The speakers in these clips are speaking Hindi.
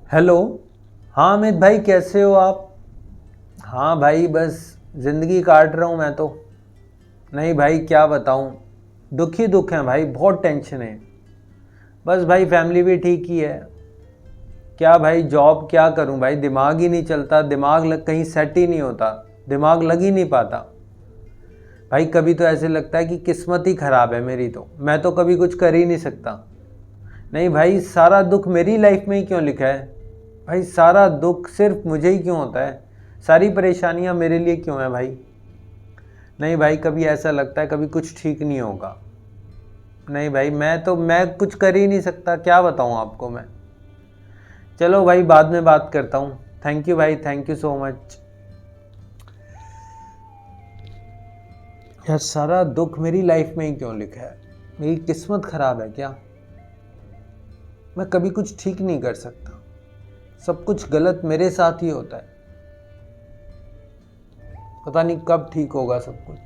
हेलो। हाँ अमित भाई, कैसे हो आप? हाँ भाई, बस ज़िंदगी काट रहा हूँ मैं तो। नहीं भाई, क्या बताऊँ, दुख ही दुख है भाई, बहुत टेंशन है। बस भाई फैमिली भी ठीक ही है। क्या भाई, जॉब क्या करूँ भाई, दिमाग ही नहीं चलता, कहीं सेट ही नहीं होता, दिमाग लग ही नहीं पाता। भाई कभी तो ऐसे लगता है कि किस्मत ही ख़राब है मेरी, तो मैं तो कभी कुछ कर ही नहीं सकता। नहीं भाई, सारा दुख मेरी लाइफ में ही क्यों लिखा है? भाई सारा दुख सिर्फ मुझे ही क्यों होता है? सारी परेशानियां मेरे लिए क्यों हैं भाई? नहीं भाई, कभी ऐसा लगता है कभी कुछ ठीक नहीं होगा। नहीं भाई, मैं कुछ कर ही नहीं सकता, क्या बताऊं आपको मैं। चलो भाई, बाद में बात करता हूँ। थैंक यू भाई, थैंक यू सो मच। यार सारा दुख मेरी लाइफ में ही क्यों लिखा है? मेरी किस्मत खराब है क्या? मैं कभी कुछ ठीक नहीं कर सकता, सब कुछ गलत मेरे साथ ही होता है। पता नहीं कब ठीक होगा सब कुछ।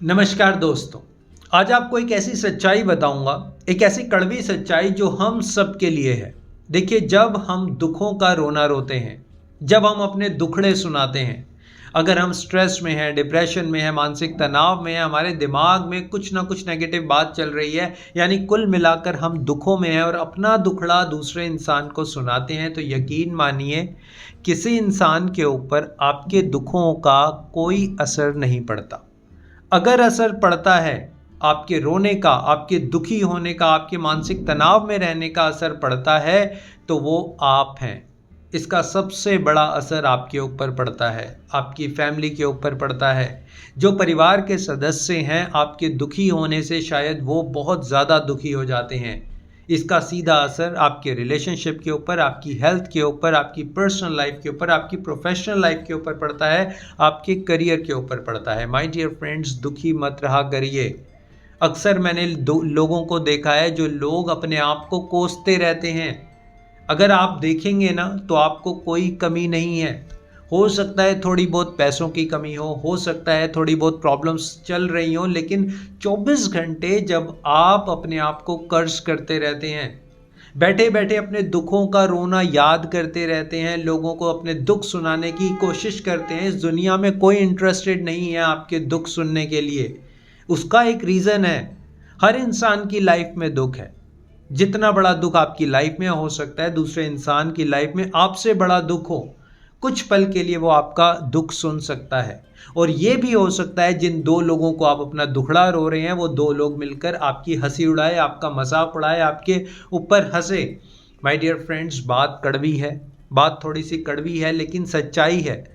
नमस्कार दोस्तों, आज आपको एक ऐसी सच्चाई बताऊंगा, एक ऐसी कड़वी सच्चाई जो हम सब के लिए है। देखिए, जब हम दुखों का रोना रोते हैं, जब हम अपने दुखड़े सुनाते हैं, अगर हम स्ट्रेस में हैं, डिप्रेशन में हैं, मानसिक तनाव में हैं, हमारे दिमाग में कुछ ना कुछ नेगेटिव बात चल रही है, यानी कुल मिलाकर हम दुखों में हैं और अपना दुखड़ा दूसरे इंसान को सुनाते हैं, तो यकीन मानिए किसी इंसान के ऊपर आपके दुखों का कोई असर नहीं पड़ता। अगर असर पड़ता है आपके रोने का, आपके दुखी होने का, आपके मानसिक तनाव में रहने का असर पड़ता है, तो वो आप हैं। इसका सबसे बड़ा असर आपके ऊपर पड़ता है, आपकी फैमिली के ऊपर पड़ता है। जो परिवार के सदस्य हैं, आपके दुखी होने से शायद वो बहुत ज़्यादा दुखी हो जाते हैं। इसका सीधा असर आपके रिलेशनशिप के ऊपर, आपकी हेल्थ के ऊपर, आपकी पर्सनल लाइफ के ऊपर, आपकी प्रोफेशनल लाइफ के ऊपर पड़ता है, आपके करियर के ऊपर पड़ता है। माय डियर फ्रेंड्स, दुखी मत रहा करिए। अक्सर मैंने लोगों को देखा है जो लोग अपने आप को कोसते रहते हैं। अगर आप देखेंगे ना, तो आपको कोई कमी नहीं है। हो सकता है थोड़ी बहुत पैसों की कमी हो सकता है थोड़ी बहुत प्रॉब्लम्स चल रही हो, लेकिन 24 घंटे जब आप अपने आप को कर्ज करते रहते हैं, बैठे बैठे अपने दुखों का रोना याद करते रहते हैं, लोगों को अपने दुख सुनाने की कोशिश करते हैं, इस दुनिया में कोई इंटरेस्टेड नहीं है आपके दुख सुनने के लिए। उसका एक रीज़न है, हर इंसान की लाइफ में दुख है। जितना बड़ा दुख आपकी लाइफ में हो सकता है, दूसरे इंसान की लाइफ में आपसे बड़ा दुख हो, कुछ पल के लिए वो आपका दुख सुन सकता है। और ये भी हो सकता है जिन दो लोगों को आप अपना दुखड़ा रो रहे हैं, वो दो लोग मिलकर आपकी हंसी उड़ाए, आपका मजाक उड़ाए, आपके ऊपर हंसे। माय डियर फ्रेंड्स, बात कड़वी है, बात थोड़ी सी कड़वी है, लेकिन सच्चाई है।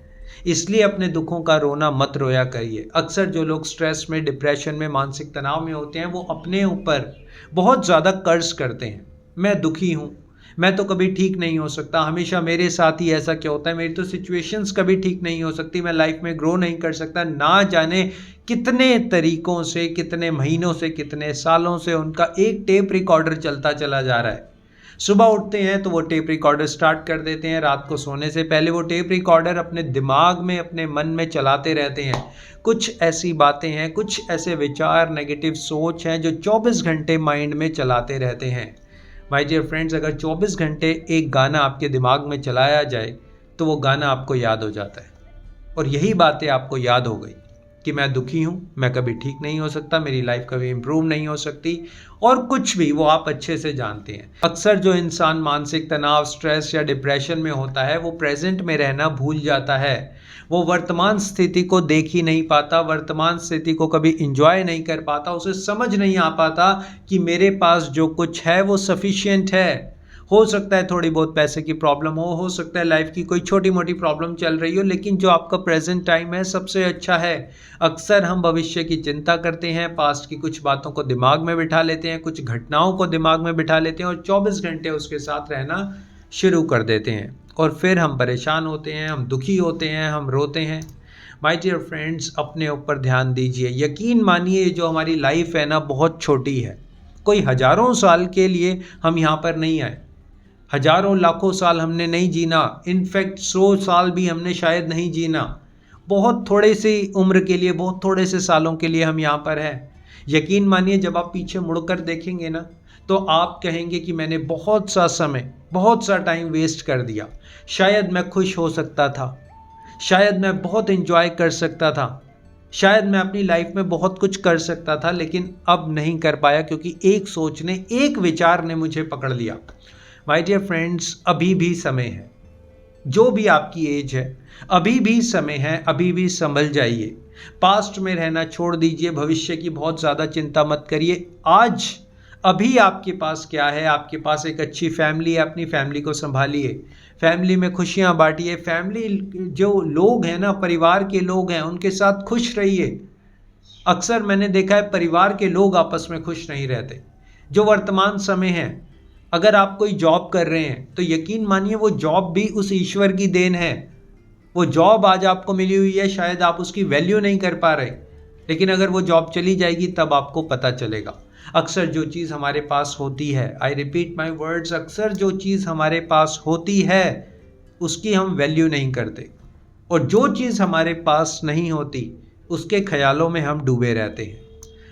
इसलिए अपने दुखों का रोना मत रोया करिए। अक्सर जो लोग स्ट्रेस में, डिप्रेशन में, मानसिक तनाव में होते हैं, वो अपने ऊपर बहुत ज़्यादा कर्ज करते हैं। मैं दुखी हूँ, मैं तो कभी ठीक नहीं हो सकता, हमेशा मेरे साथ ही ऐसा क्या होता है, मेरी तो सिचुएशंस कभी ठीक नहीं हो सकती, मैं लाइफ में ग्रो नहीं कर सकता। ना जाने कितने तरीकों से, कितने महीनों से, कितने सालों से उनका एक टेप रिकॉर्डर चलता चला जा रहा है। सुबह उठते हैं तो वो टेप रिकॉर्डर स्टार्ट कर देते हैं, रात को सोने से पहले वो टेप रिकॉर्डर अपने दिमाग में, अपने मन में चलाते रहते हैं। कुछ ऐसी बातें हैं, कुछ ऐसे विचार, नेगेटिव सोच हैं जो 24 घंटे माइंड में चलाते रहते हैं। माय डियर फ्रेंड्स, अगर 24 घंटे एक गाना आपके दिमाग में चलाया जाए, तो वो गाना आपको याद हो जाता है। और यही बातें आपको याद हो गई कि मैं दुखी हूँ, मैं कभी ठीक नहीं हो सकता, मेरी लाइफ कभी इम्प्रूव नहीं हो सकती, और कुछ भी वो आप अच्छे से जानते हैं। अक्सर जो इंसान मानसिक तनाव, स्ट्रेस या डिप्रेशन में होता है, वो प्रेजेंट में रहना भूल जाता है। वो वर्तमान स्थिति को देख ही नहीं पाता, वर्तमान स्थिति को कभी इंजॉय नहीं कर पाता, उसे समझ नहीं आ पाता कि मेरे पास जो कुछ है वो सफिशिएंट है। हो सकता है थोड़ी बहुत पैसे की प्रॉब्लम हो सकता है लाइफ की कोई छोटी मोटी प्रॉब्लम चल रही हो, लेकिन जो आपका प्रेजेंट टाइम है सबसे अच्छा है। अक्सर हम भविष्य की चिंता करते हैं, पास्ट की कुछ बातों को दिमाग में बिठा लेते हैं, कुछ घटनाओं को दिमाग में बिठा लेते हैं और 24 घंटे उसके साथ रहना शुरू कर देते हैं। और फिर हम परेशान होते हैं, हम दुखी होते हैं, हम रोते हैं। माय डियर फ्रेंड्स, अपने ऊपर ध्यान दीजिए। यकीन मानिए, जो हमारी लाइफ है ना, बहुत छोटी है। कोई हजारों साल के लिए हम यहाँ पर नहीं आए, हजारों लाखों साल हमने नहीं जीना, इनफैक्ट 100 साल भी हमने शायद नहीं जीना। बहुत थोड़े से उम्र के लिए, बहुत थोड़े से सालों के लिए हम यहाँ पर हैं। यकीन मानिए, जब आप पीछे मुड़कर देखेंगे ना, तो आप कहेंगे कि मैंने बहुत सा समय, बहुत सा टाइम वेस्ट कर दिया। शायद मैं खुश हो सकता था, शायद मैं बहुत एंजॉय कर सकता था, शायद मैं अपनी लाइफ में बहुत कुछ कर सकता था, लेकिन अब नहीं कर पाया क्योंकि एक सोच ने, एक विचार ने मुझे पकड़ लिया। माय डियर फ्रेंड्स, अभी भी समय है। जो भी आपकी एज है, अभी भी समय है, अभी भी संभल जाइए। पास्ट में रहना छोड़ दीजिए, भविष्य की बहुत ज़्यादा चिंता मत करिए। आज अभी आपके पास क्या है? आपके पास एक अच्छी फैमिली है, अपनी फैमिली को संभालिए, फैमिली में खुशियां बांटिए, फैमिली जो लोग हैं ना, परिवार के लोग हैं, उनके साथ खुश रहिए। अक्सर मैंने देखा है परिवार के लोग आपस में खुश नहीं रहते। जो वर्तमान समय है, अगर आप कोई जॉब कर रहे हैं तो यकीन मानिए वो जॉब भी उस ईश्वर की देन है। वो जॉब आज आपको मिली हुई है, शायद आप उसकी वैल्यू नहीं कर पा रहे, लेकिन अगर वो जॉब चली जाएगी तब आपको पता चलेगा। अक्सर जो चीज़ हमारे पास होती है, आई रिपीट माई वर्ड्स, अक्सर जो चीज़ हमारे पास होती है उसकी हम वैल्यू नहीं करते, और जो चीज़ हमारे पास नहीं होती उसके ख्यालों में हम डूबे रहते हैं।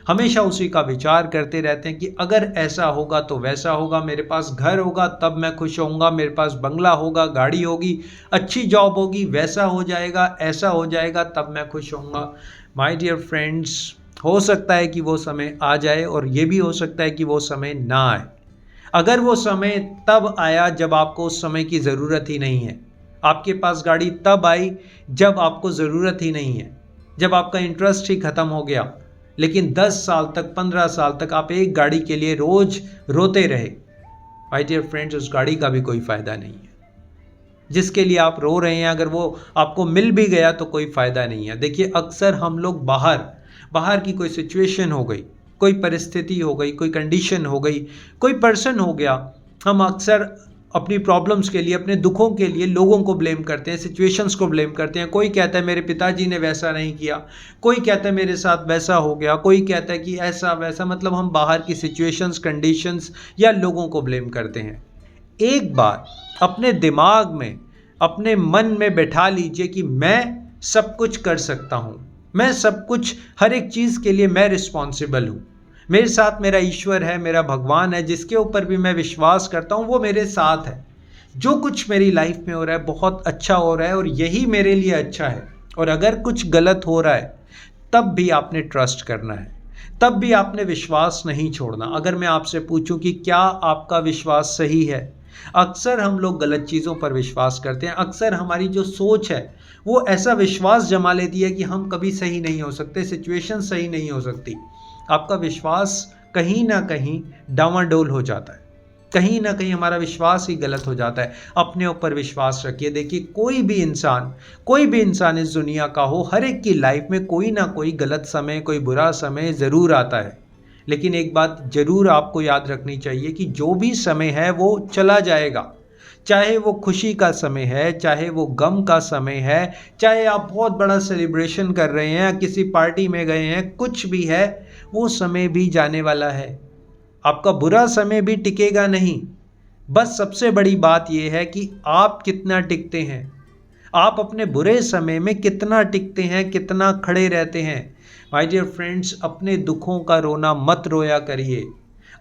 हमेशा उसी का विचार करते रहते हैं कि अगर ऐसा होगा तो वैसा होगा, मेरे पास घर होगा तब मैं खुश होऊंगा, मेरे पास बंगला होगा, गाड़ी होगी, अच्छी जॉब होगी, वैसा हो जाएगा, ऐसा हो जाएगा, तब मैं खुश होऊंगा। माय डियर फ्रेंड्स, हो सकता है कि वो समय आ जाए और ये भी हो सकता है कि वो समय ना आए। अगर वो समय तब आया जब आपको उस समय की ज़रूरत ही नहीं है, आपके पास गाड़ी तब आई जब आपको ज़रूरत ही नहीं है, जब आपका इंटरेस्ट ही ख़त्म हो गया, लेकिन 10 साल तक, 15 साल तक आप एक गाड़ी के लिए रोज रोते रहे, माय डियर फ्रेंड्स, उस गाड़ी का भी कोई फ़ायदा नहीं है। जिसके लिए आप रो रहे हैं, अगर वो आपको मिल भी गया तो कोई फ़ायदा नहीं है। देखिए, अक्सर हम लोग बाहर की कोई सिचुएशन हो गई, कोई परिस्थिति हो गई, कोई कंडीशन हो गई, कोई पर्सन हो गया, हम अक्सर अपनी प्रॉब्लम्स के लिए, अपने दुखों के लिए लोगों को ब्लेम करते हैं, सिचुएशंस को ब्लेम करते हैं। कोई कहता है मेरे पिताजी ने वैसा नहीं किया, कोई कहता है मेरे साथ वैसा हो गया, कोई कहता है कि ऐसा वैसा, मतलब हम बाहर की सिचुएशंस, कंडीशंस या लोगों को ब्लेम करते हैं। एक बार अपने दिमाग में, अपने मन में बैठा लीजिए कि मैं सब कुछ कर सकता हूँ, मैं सब कुछ, हर एक चीज़ के लिए मैं रिस्पॉन्सिबल हूँ। मेरे साथ मेरा ईश्वर है, मेरा भगवान है, जिसके ऊपर भी मैं विश्वास करता हूँ, वो मेरे साथ है। जो कुछ मेरी लाइफ में हो रहा है बहुत अच्छा हो रहा है और यही मेरे लिए अच्छा है। और अगर कुछ गलत हो रहा है तब भी आपने ट्रस्ट करना है, तब भी आपने विश्वास नहीं छोड़ना। अगर मैं आपसे पूछूं कि क्या आपका विश्वास सही है? अक्सर हम लोग गलत चीज़ों पर विश्वास करते हैं। अक्सर हमारी जो सोच है वो ऐसा विश्वास जमा लेती है कि हम कभी सही नहीं हो सकते, सिचुएशन सही नहीं हो सकती। आपका विश्वास कहीं ना कहीं डावाडोल हो जाता है, कहीं ना कहीं हमारा विश्वास ही गलत हो जाता है। अपने ऊपर विश्वास रखिए। देखिए, कोई भी इंसान इस दुनिया का हो, हर एक की लाइफ में कोई ना कोई गलत समय, कोई बुरा समय ज़रूर आता है। लेकिन एक बात ज़रूर आपको याद रखनी चाहिए कि जो भी समय है वो चला जाएगा। चाहे वो खुशी का समय है, चाहे वो गम का समय है, चाहे आप बहुत बड़ा सेलिब्रेशन कर रहे हैं, किसी पार्टी में गए हैं, कुछ भी है, वो समय भी जाने वाला है। आपका बुरा समय भी टिकेगा नहीं। बस सबसे बड़ी बात यह है कि आप कितना टिकते हैं, आप अपने बुरे समय में कितना टिकते हैं, कितना खड़े रहते हैं। माय डियर फ्रेंड्स, अपने दुखों का रोना मत रोया करिए,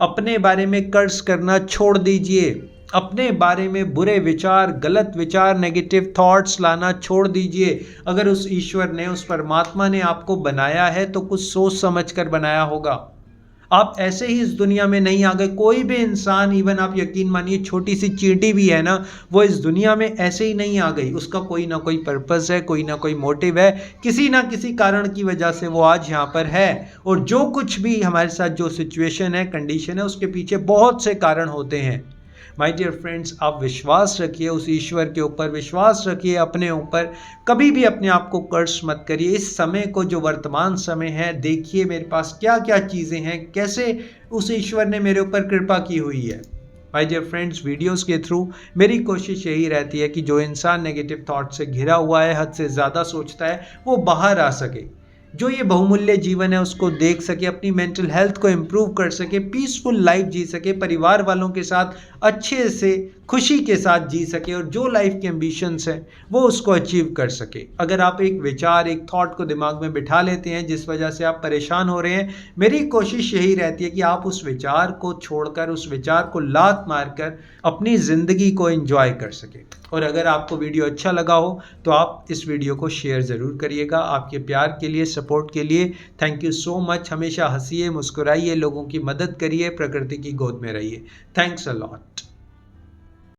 अपने बारे में कर्ज करना छोड़ दीजिए, अपने बारे में बुरे विचार, गलत विचार, नेगेटिव थॉट्स लाना छोड़ दीजिए। अगर उस ईश्वर ने, उस परमात्मा ने आपको बनाया है तो कुछ सोच समझ कर बनाया होगा। आप ऐसे ही इस दुनिया में नहीं आ गए। कोई भी इंसान, इवन आप यकीन मानिए छोटी सी चींटी भी है ना, वो इस दुनिया में ऐसे ही नहीं आ गई। उसका कोई ना कोई पर्पस है, कोई ना कोई मोटिव है, किसी ना किसी कारण की वजह से वो आज यहाँ पर है। और जो कुछ भी हमारे साथ जो सिचुएशन है, कंडीशन है, उसके पीछे बहुत से कारण होते हैं। माय डियर फ्रेंड्स, आप विश्वास रखिए उस ईश्वर के ऊपर, विश्वास रखिए अपने ऊपर। कभी भी अपने आप को कर्ज मत करिए। इस समय को, जो वर्तमान समय है, देखिए मेरे पास क्या क्या चीज़ें हैं, कैसे उस ईश्वर ने मेरे ऊपर कृपा की हुई है। माय डियर फ्रेंड्स, वीडियोस के थ्रू मेरी कोशिश यही रहती है कि जो इंसान नेगेटिव थॉट से घिरा हुआ है, हद से ज़्यादा सोचता है, वो बाहर आ सके। जो ये बहुमूल्य जीवन है उसको देख सके, अपनी मेंटल हेल्थ को इम्प्रूव कर सके, पीसफुल लाइफ जी सके, परिवार वालों के साथ अच्छे से खुशी के साथ जी सके और जो लाइफ के एम्बिशंस हैं वो उसको अचीव कर सके। अगर आप एक विचार, एक थॉट को दिमाग में बिठा लेते हैं जिस वजह से आप परेशान हो रहे हैं, मेरी कोशिश यही रहती है कि आप उस विचार को छोड़कर, उस विचार को लात मारकर अपनी ज़िंदगी को एंजॉय कर सके। और अगर आपको वीडियो अच्छा लगा हो तो आप इस वीडियो को शेयर ज़रूर करिएगा। आपके प्यार के लिए, सपोर्ट के लिए थैंक यू सो मच। हमेशा हंसिए, मुस्कुराइए, लोगों की मदद करिए, प्रकृति की गोद में रहिए। Thanks a lot.